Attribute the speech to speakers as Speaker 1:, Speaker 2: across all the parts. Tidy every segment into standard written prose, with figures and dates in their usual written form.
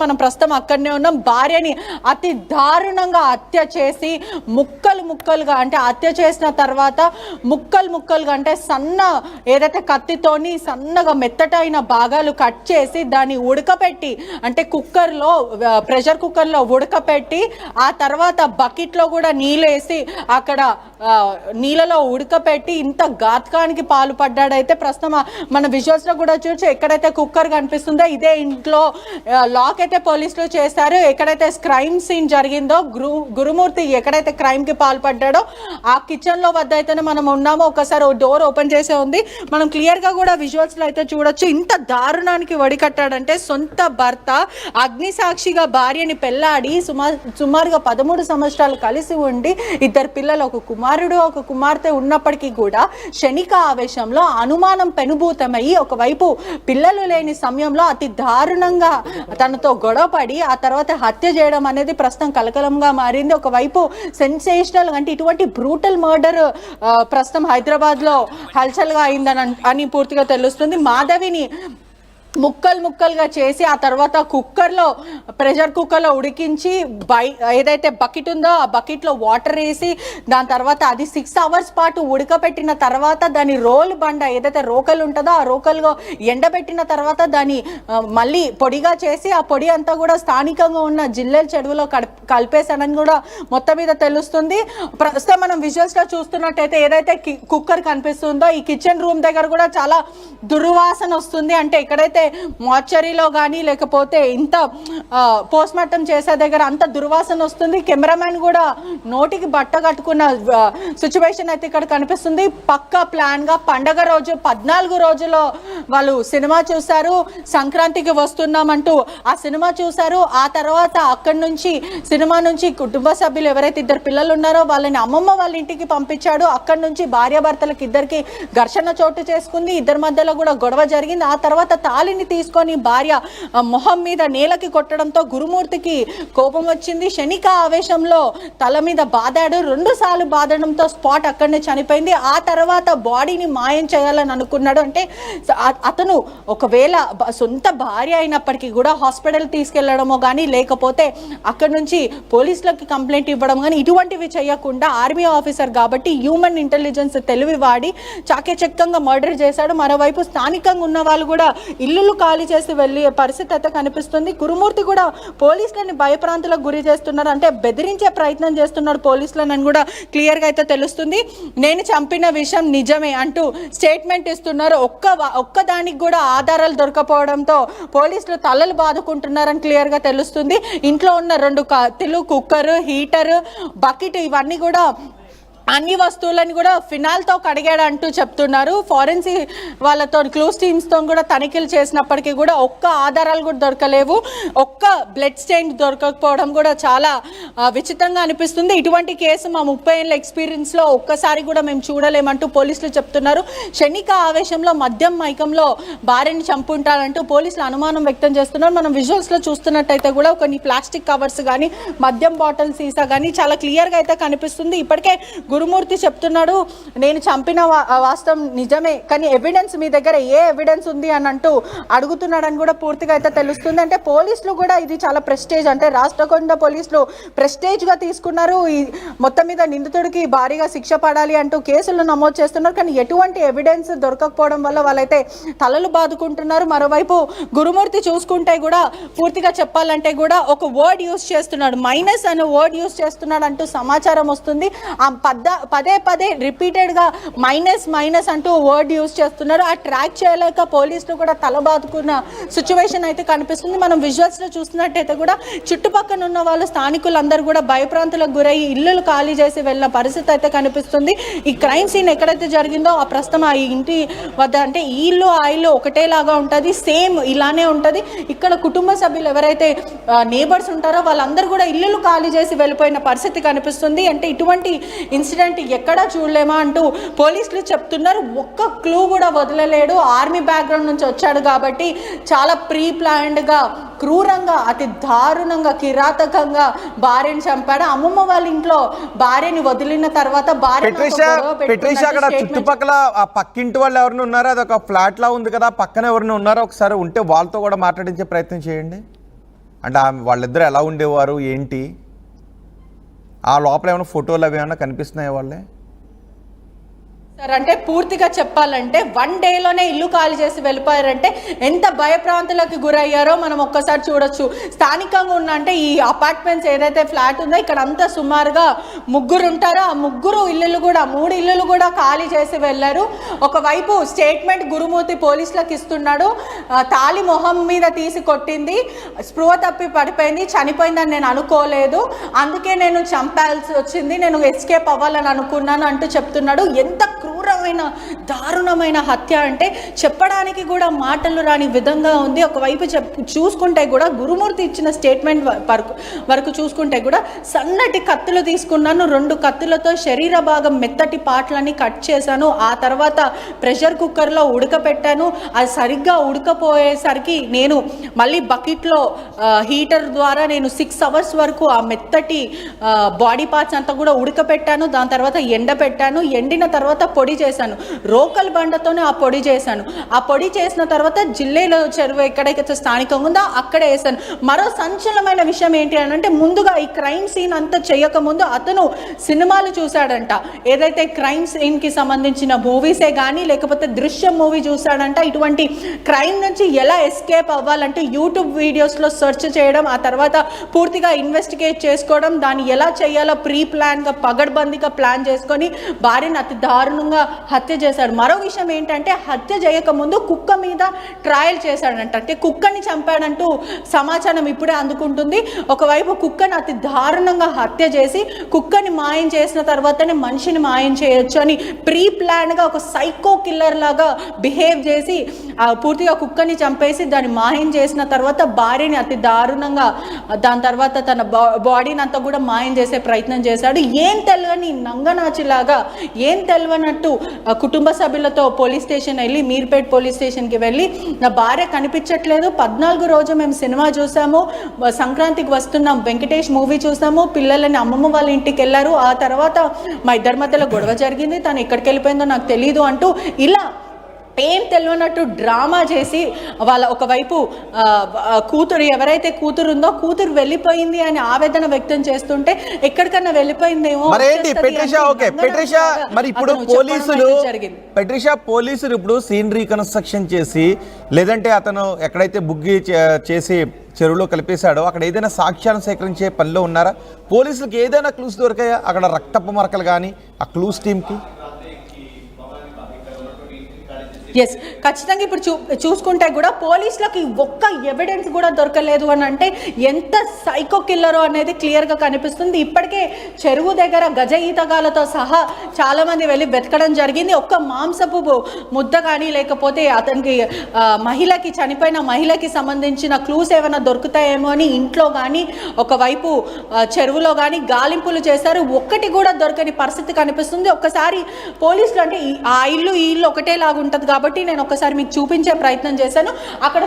Speaker 1: మనం ప్రస్తుతం అక్కడనే ఉన్నాం. భార్యని అతి దారుణంగా హత్య చేసి ముక్కలు ముక్కలుగా, అంటే హత్య చేసిన తర్వాత ముక్కలు ముక్కలుగా, అంటే సన్న ఏదైతే కత్తితోని సన్నగా మెత్తటైన భాగాలు కట్ చేసి దాన్ని ఉడకపెట్టి, అంటే కుక్కర్లో ప్రెషర్ కుక్కర్లో ఉడకపెట్టి ఆ తర్వాత బకెట్లో కూడా నీళ్ళు వేసి అక్కడ నీళ్ళలో ఉడకపెట్టి ఇంత ఘాతకానికి పాల్పడ్డాడైతే ప్రస్తుతం మన విజువల్స్ లో కూడా చూసి ఎక్కడైతే కుక్కర్ కనిపిస్తుందో ఇదే ఇంట్లో లాక్ అయితే పోలీసులు చేశారు. ఎక్కడైతే క్రైమ్ సీన్ జరిగిందో గురుమూర్తి ఎక్కడైతే క్రైమ్ కి పాల్పడ్డాడో ఆ కిచెన్ లో వద్ద అయితేనే మనం ఉన్నామో. ఒకసారి డోర్ ఓపెన్ చేసే ఉంది, మనం క్లియర్ గా కూడా విజువల్స్ లో అయితే చూడొచ్చు. ఇంత దారుణానికి వడికట్టాడంటే సొంత భర్త అగ్ని సాక్షిగా భార్యని పెళ్లాడి సుమారుగా 13 సంవత్సరాలు కలిసి ఉండి 2 పిల్లలు, ఒక కుమారుడు ఒక కుమార్తె ఉన్నప్పటికీ కూడా క్షణిక ఆవేశంలో అనుమానం పెనుభూతమయ్యి ఒకవైపు పిల్లలు లేని సమయంలో అతి దారుణంగా తనతో గొడవపడి ఆ తర్వాత హత్య చేయడం అనేది ప్రస్తుతం కలకలంగా మారింది. ఒకవైపు సెన్సేషనల్, అంటే ఇటువంటి బ్రూటల్ మర్డర్ ప్రస్తుతం హైదరాబాద్ లో హల్చల్ గా అయిందని పూర్తిగా తెలుస్తుంది. మాధవిని ముక్కలు ముక్కలుగా చేసి ఆ తర్వాత ప్రెషర్ కుక్కర్లో ఉడికించి ఏదైతే బకెట్ ఉందో ఆ బకెట్లో వాటర్ వేసి దాని తర్వాత అది 6 అవర్స్ పాటు ఉడకపెట్టిన తర్వాత దాని రోల్ బండ ఏదైతే రోకలు ఉంటుందో ఆ రోకల్లో ఎండబెట్టిన తర్వాత దాన్ని మళ్ళీ పొడిగా చేసి ఆ పొడి అంతా కూడా స్థానికంగా ఉన్న జిల్లెల చెరువులో కలిపేశానని కూడా మొత్తం మీద తెలుస్తుంది. ప్రస్తుతం మనం విజువల్స్ లో చూస్తున్నట్టయితే ఏదైతే కుక్కర్ కనిపిస్తుందో ఈ కిచెన్ రూమ్ దగ్గర కూడా చాలా దుర్వాసన వస్తుంది. అంటే ఎక్కడైతే మార్చరీలో కానీ లేకపోతే ఇంత పోస్ట్ మార్టం చేసే దగ్గర అంత దుర్వాసన వస్తుంది. కెమెరామెన్ కూడా నోటికి బట్ట కట్టుకున్న సిచ్యువేషన్ అయితే ఇక్కడ కనిపిస్తుంది. పక్కా ప్లాన్ గా పండగ రోజు 14 రోజుల్లో వాళ్ళు సినిమా చూశారు, సంక్రాంతికి వస్తున్నామంటూ ఆ సినిమా చూశారు. ఆ తర్వాత అక్కడి నుంచి సినిమా నుంచి కుటుంబ సభ్యులు ఎవరైతే 2 పిల్లలు ఉన్నారో వాళ్ళని అమ్మమ్మ వాళ్ళ ఇంటికి పంపించాడు. అక్కడి నుంచి భార్యాభర్తలకు ఇద్దరికి ఘర్షణ చోటు చేసుకుంది, ఇద్దరి మధ్యలో కూడా గొడవ జరిగింది. ఆ తర్వాత తాళిని తీసుకొని భార్య మొహం మీద నేలకి కొట్టడంతో గురుమూర్తికి కోపం వచ్చింది. క్షణిక ఆవేశంలో తల మీద బాదాడు. 2 సార్లు బాదడంతో స్పాట్ అక్కడనే చనిపోయింది. ఆ తర్వాత బాడీని మాయం చేయాలని అనుకున్నాడు. అంటే అతను ఒకవేళ సొంత భార్య అయినప్పటికీ కూడా హాస్పిటల్ తీసుకెళ్లడమో కానీ లేకపోతే అక్కడి నుంచి పోలీసులకి కంప్లైంట్ ఇవ్వడం కానీ ఇటువంటివి చేయకుండా ఆర్మీ ఆఫీసర్ కాబట్టి హ్యూమన్ ఇంటెలిజెన్స్ తెలివి వాడి చాకచక్యంగా మర్డర్ చేశాడు. మరోవైపు స్థానికంగా ఉన్న వాళ్ళు కూడా ఇల్లు ఖాళీ చేసి వెళ్ళే పరిస్థితి అయితే కనిపిస్తుంది. గురుమూర్తి కూడా పోలీసులని భయప్రాంతులకు గురి చేస్తున్నారు, అంటే బెదిరించే ప్రయత్నం చేస్తున్నాడు పోలీసులను అని కూడా క్లియర్ గా అయితే తెలుస్తుంది. నేను చంపిన విషయం నిజమే అంటూ స్టేట్మెంట్ ఇస్తున్నారు. ఒక్క దానికి కూడా ఆధారాలు దొరకపోవడంతో పోలీసులు తలలు బాదుకుంటున్నారని క్లియర్ గా తెలుస్తుంది. ఇంట్లో ఉన్న 2 కత్తులు, కుక్కర్, హీటర్, బకెట్ ఇవన్నీ కూడా అన్ని వస్తువులను కూడా ఫినాల్తో కడిగాడు అంటూ చెప్తున్నారు. ఫారెన్సిక్ వాళ్ళతో క్లూస్ టీమ్స్తో కూడా తనిఖీలు చేసినప్పటికీ కూడా ఒక్క ఆధారాలు కూడా దొరకలేవు. ఒక్క బ్లడ్ స్టెయిన్ దొరకకపోవడం కూడా చాలా విచిత్రంగా అనిపిస్తుంది. ఇటువంటి కేసు మా 30 ఏళ్ళ ఎక్స్పీరియన్స్లో ఒక్కసారి కూడా మేము చూడలేమంటూ పోలీసులు చెప్తున్నారు. క్షణిక ఆవేశంలో మద్యం మైకంలో భార్యని చంపుంటారంటూ పోలీసులు అనుమానం వ్యక్తం చేస్తున్నారు. మనం విజువల్స్లో చూస్తున్నట్టయితే కూడా కొన్ని ప్లాస్టిక్ కవర్స్ కానీ మద్యం బాటిల్ సీసా కానీ చాలా క్లియర్గా అయితే కనిపిస్తుంది. ఇప్పటికే గురుమూర్తి చెప్తున్నాడు, నేను చంపిన వాస్తవం నిజమే, కానీ ఎవిడెన్స్ మీ దగ్గర ఏ ఎవిడెన్స్ ఉంది అని అంటూ అడుగుతున్నాడని కూడా పూర్తిగా అయితే తెలుస్తుంది. అంటే పోలీసులు కూడా ఇది చాలా ప్రెస్టేజ్, అంటే రాష్ట్రకొండ పోలీసులు ప్రెస్టేజ్గా తీసుకున్నారు. ఈ మొత్తం మీద నిందితుడికి భారీగా శిక్ష పడాలి అంటూ కేసులు నమోదు చేస్తున్నారు. కానీ ఎటువంటి ఎవిడెన్స్ దొరకకపోవడం వల్ల వాళ్ళైతే తలలు బాదుకుంటున్నారు. మరోవైపు గురుమూర్తి చూసుకుంటే కూడా పూర్తిగా చెప్పాలంటే కూడా ఒక వర్డ్ యూజ్ చేస్తున్నాడు, మైనస్ అనే వర్డ్ యూజ్ చేస్తున్నాడు అంటూ సమాచారం వస్తుంది. ఆ పదే రిపీటెడ్ గా మైనస్ అంటూ వర్డ్ యూజ్ చేస్తున్నారు. ఆ ట్రాక్ చేయలేక పోలీసులు కూడా తలబాదుకున్న సిచ్యువేషన్ అయితే కనిపిస్తుంది. మనం విజువల్స్ లో చూస్తున్నట్టయితే కూడా చుట్టుపక్కల ఉన్న వాళ్ళు స్థానికులందరూ కూడా భయప్రాంతులకు గురయ్యి ఇల్లులు ఖాళీ చేసి వెళ్ళిన పరిస్థితి అయితే కనిపిస్తుంది. ఈ క్రైమ్ సీన్ ఎక్కడైతే జరిగిందో ఆ ప్రస్తుతం ఆ ఇంటి వద్ద, అంటే ఈ ఇల్లు ఆ ఇల్లు ఒకటేలాగా ఉంటుంది, సేమ్ ఇలానే ఉంటుంది. ఇక్కడ కుటుంబ సభ్యులు ఎవరైతే నేబర్స్ ఉంటారో వాళ్ళందరూ కూడా ఇల్లులు ఖాళీ చేసి వెళ్ళిపోయిన పరిస్థితి కనిపిస్తుంది. అంటే ఇటువంటి ఇన్సిడెంట్ ఎక్కడా చూడలేమా అంటూ పోలీసులు చెప్తున్నారు. ఒక్క క్లూ కూడా వదలలేడు. ఆర్మీ బ్యాక్గ్రౌండ్ నుంచి వచ్చాడు కాబట్టి చాలా ప్రీ ప్లాన్డ్గా క్రూరంగా అతి దారుణంగా కిరాతకంగా భార్యని చంపాడు. అమ్మమ్మ వాళ్ళ ఇంట్లో భార్యని వదిలిన తర్వాత
Speaker 2: చుట్టుపక్కల పక్కింటి వాళ్ళు ఎవరిని ఉన్నారో, అదొక ఫ్లాట్ లా ఉంది కదా, పక్కన ఎవరిని ఉన్నారో ఒకసారి ఉంటే వాళ్ళతో కూడా మాట్లాడించే ప్రయత్నం చేయండి. అంటే వాళ్ళిద్దరు ఎలా ఉండేవారు ఏంటి? ఆ లోపల ఏమైనా ఫోటోలు అవి ఏమైనా కనిపిస్తున్నాయి వాళ్ళే?
Speaker 1: సార్ అంటే పూర్తిగా చెప్పాలంటే 1 డేలోనే ఇల్లు ఖాళీ చేసి వెళ్ళిపోయారంటే ఎంత భయప్రాంతులకు గురయ్యారో మనం ఒక్కసారి చూడొచ్చు. స్థానికంగా ఉన్న అంటే ఈ అపార్ట్మెంట్స్ ఏదైతే ఫ్లాట్ ఉందో ఇక్కడ అంతా సుమారుగా 3 ఉంటారో ఆ 3 ఇల్లులు కూడా 3 ఇల్లులు కూడా ఖాళీ చేసి వెళ్ళారు. ఒకవైపు స్టేట్మెంట్ గురుమూర్తి పోలీసులకు ఇస్తున్నాడు. తాళి మొహం మీద తీసి కొట్టింది, స్పృహ తప్పి పడిపోయింది, చనిపోయిందని నేను అనుకోలేదు, అందుకే నేను చంపాల్సి వచ్చింది, నేను ఎస్కేప్ అవ్వాలని అనుకున్నాను అంటూ చెప్తున్నాడు. ఎంత క్రూరమైన దారుణమైన హత్య అంటే చెప్పడానికి కూడా మాటలు రాని విధంగా ఉంది. ఒకవైపు చూసుకుంటే కూడా గురుమూర్తి ఇచ్చిన స్టేట్మెంట్ వరకు చూసుకుంటే కూడా సన్నటి కత్తులు తీసుకున్నాను, 2 కత్తులతో శరీర భాగం మెత్తటి పాటలని కట్ చేశాను, ఆ తర్వాత ప్రెషర్ కుక్కర్లో ఉడకపెట్టాను, అది సరిగ్గా ఉడకపోయేసరికి నేను మళ్ళీ బకెట్లో హీటర్ ద్వారా నేను 6 అవర్స్ వరకు ఆ మెత్తటి బాడీ పార్ట్స్ అంతా కూడా ఉడకపెట్టాను, దాని తర్వాత ఎండబెట్టాను, ఎండిన తర్వాత పొడి చేశాను, రోకల్ బండతోనే ఆ పొడి చేశాను, ఆ పొడి చేసిన తర్వాత జిల్లేలో చెరువు ఎక్కడైతే స్థానికంగా ఉందో అక్కడే వేసాను. మరో సంచలనమైన విషయం ఏంటి అని అంటే ముందుగా ఈ క్రైమ్ సీన్ అంతా చేయకముందు అతను సినిమాలు చూశాడంట, ఏదైతే క్రైమ్ సీన్కి సంబంధించిన మూవీసే కానీ లేకపోతే దృశ్యం మూవీ చూశాడంట. ఇటువంటి క్రైమ్ నుంచి ఎలా ఎస్కేప్ అవ్వాలంటే యూట్యూబ్ వీడియోస్లో సెర్చ్ చేయడం, ఆ తర్వాత పూర్తిగా ఇన్వెస్టిగేట్ చేసుకోవడం, దాన్ని ఎలా చేయాలో ప్రీ ప్లాన్గా పగడ్బందీగా ప్లాన్ చేసుకొని భార్యను అతి దారుణంగా హత్య చేశాడు. మరో విషయం ఏంటంటే హత్య చేయకముందు కుక్క మీద ట్రయల్ చేశాడంట, అంటే కుక్కని చంపాడంటూ సమాచారం ఇప్పుడే అందుకుంటుంది. ఒకవైపు కుక్కని అతి దారుణంగా హత్య చేసి కుక్కని మాయం చేసిన తర్వాతనే మనిషిని మాయం చేయొచ్చు అని ప్రీ ప్లాన్గా ఒక సైకో కిల్లర్ లాగా బిహేవ్ చేసి పూర్తిగా కుక్కని చంపేసి దాన్ని మాయం చేసిన తర్వాత భార్యని అతి దారుణంగా దాని తర్వాత తన బాడీని అంతా కూడా మాయం చేసే ప్రయత్నం చేశాడు. ఏం తెలియని నంగనాచిలాగా ఏం తెలియనట్టు కుటుంబ సభ్యులతో పోలీస్ స్టేషన్ వెళ్ళి మీర్పేట్ పోలీస్ స్టేషన్కి వెళ్ళి నా భార్య కనిపించట్లేదు, 14 రోజు మేము సినిమా చూసాము, సంక్రాంతికి వస్తున్నాం వెంకటేష్ మూవీ చూసాము, పిల్లలని అమ్మమ్మ వాళ్ళ ఇంటికి వెళ్ళారు, ఆ తర్వాత మా ఇద్దరి మధ్యలో గొడవ జరిగింది, తను ఎక్కడికి వెళ్ళిపోయిందో నాకు తెలియదు అంటూ ఇలా ఏం తెలియనట్టు డ్రామా చేసి వాళ్ళ ఒకవైపు కూతురు ఎవరైతే కూతురు ఉందో కూతురు వెళ్ళిపోయింది అని ఆవేదన వ్యక్తం చేస్తుంటే ఎక్కడికన్నా వెళ్ళిపోయిందేమో.
Speaker 2: పోలీసులు ఇప్పుడు సీన్ రీకన్స్ట్రక్షన్ చేసి లేదంటే అతను ఎక్కడైతే బుగ్గి చేసి చెరువులో కలిపేశాడో అక్కడ ఏదైనా సాక్ష్యాలను సేకరించే పనిలో ఉన్నారా? పోలీసులకు ఏదైనా క్లూస్ దొరికాయా? అక్కడ రక్తపు మరకలు కానీ ఆ క్లూస్ టీమ్కి?
Speaker 1: ఎస్, ఖచ్చితంగా ఇప్పుడు చూసుకుంటే కూడా పోలీసులకి ఒక్క ఎవిడెన్స్ కూడా దొరకలేదు అని అంటే ఎంత సైకో కిల్లరో అనేది క్లియర్గా కనిపిస్తుంది. ఇప్పటికే చెరువు దగ్గర గజ ఈతగాలతో సహా చాలామంది వెళ్ళి వెతకడం జరిగింది. ఒక్క మాంసపు ముద్ద కానీ లేకపోతే అతనికి మహిళకి చనిపోయిన మహిళకి సంబంధించిన క్లూస్ ఏమైనా దొరుకుతాయేమో అని ఇంట్లో కానీ ఒకవైపు చెరువులో కానీ గాలింపులు చేశారు, ఒక్కటి కూడా దొరకని పరిస్థితి కనిపిస్తుంది. ఒక్కసారి పోలీసులు అంటే ఆ ఇల్లు ఈ ఇల్లు ఒకటేలాగా ఉంటుంది కాబట్టి నేను ఒకసారి మీకు చూపించే ప్రయత్నం చేశాను. అక్కడ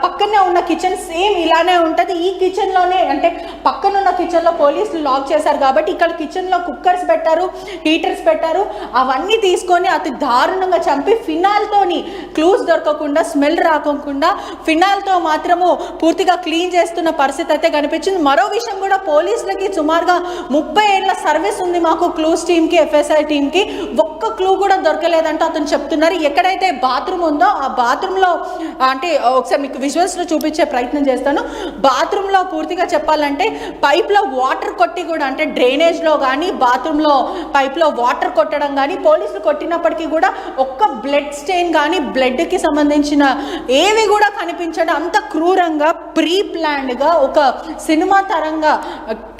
Speaker 1: పక్కనే ఉన్న కిచెన్ సేమ్ ఇలానే ఉంటుంది. ఈ కిచెన్లోనే అంటే పక్కనున్న కిచెన్లో పోలీసులు లాక్ చేశారు కాబట్టి ఇక్కడ కిచెన్లో కుక్కర్స్ పెట్టారు, హీటర్స్ పెట్టారు, అవన్నీ తీసుకొని అతి దారుణంగా చంపి ఫినాల్తోని క్లూస్ దొరకకుండా స్మెల్ రాకుండా ఫినాల్తో మాత్రము పూర్తిగా క్లీన్ చేస్తున్న పరిస్థితి అయితే కనిపించింది. మరో విషయం కూడా పోలీసులకి సుమారుగా 30 ఏళ్ళ సర్వీస్ ఉంది మాకు క్లూస్ టీమ్కి, ఎఫ్ఎస్ఐ టీమ్కి, ఒక్క క్లూ కూడా దొరకలేదంటే అతను చెప్తున్నారు. ఎక్కడైతే బాత్రూమ్ ఉందో ఆ బాత్రూంలో అంటే ఒకసారి మీకు విజువల్స్లో చూపించే ప్రయత్నం చేస్తాను. బాత్రూంలో పూర్తిగా చెప్పాలంటే పైప్లో వాటర్ కొట్టి కూడా అంటే డ్రైనేజ్లో కానీ బాత్రూంలో పైప్లో వాటర్ కొట్టడం కానీ పోలీసులు కొట్టినప్పటికీ కూడా ఒక్క బ్లడ్ స్టెయిన్ కానీ బ్లడ్కి సంబంధించిన ఏవి కూడా కనిపించడం అంత క్రూరంగా ప్రీ ప్లాన్డ్గా ఒక సినిమా తరంగా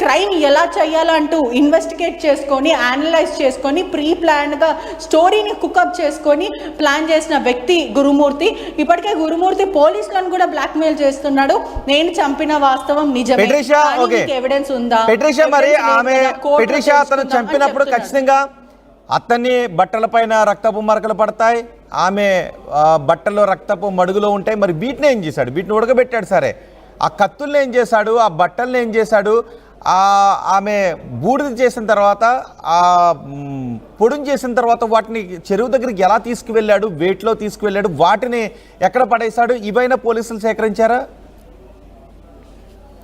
Speaker 1: క్రైమ్ ఎలా చేయాలంటూ ఇన్వెస్టిగేట్ చేసుకొని అనలైజ్ చేసుకొని ప్రీ ప్లాన్డ్గా స్టోరీని కుకప్ చేసుకొని ప్లాన్ చేసిన వ్యక్తి గురుమూర్తి. ఇప్పటికే గురుమూర్తి పోలీసులను కూడా బ్లాక్మెయిల్ చేస్తున్నాడు, నేను చంపిన వాస్తవం నిజమే, ఎవిడెన్స్ ఉందా?
Speaker 2: అతను చంపినప్పుడు ఖచ్చితంగా అతన్ని బట్టల పైన రక్తపు మరకలు పడతాయి, ఆమె బట్టల్లో రక్తపు మడుగులో ఉంటాయి. మరి వీటిని ఏం చేశాడు? వీటిని ఉడకబెట్టాడు సరే, ఆ కత్తుల్ని ఏం చేశాడు? ఆ బట్టల్ని ఏం చేశాడు? ఆమె బూడిద చేసిన తర్వాత ఆ పొడుని చేసిన తర్వాత వాటిని చెరువు దగ్గరికి ఎలా తీసుకువెళ్ళాడు? వేట్లో తీసుకువెళ్ళాడు, వాటిని ఎక్కడ పడేశాడు? ఇవైనా పోలీసులు సేకరించారా?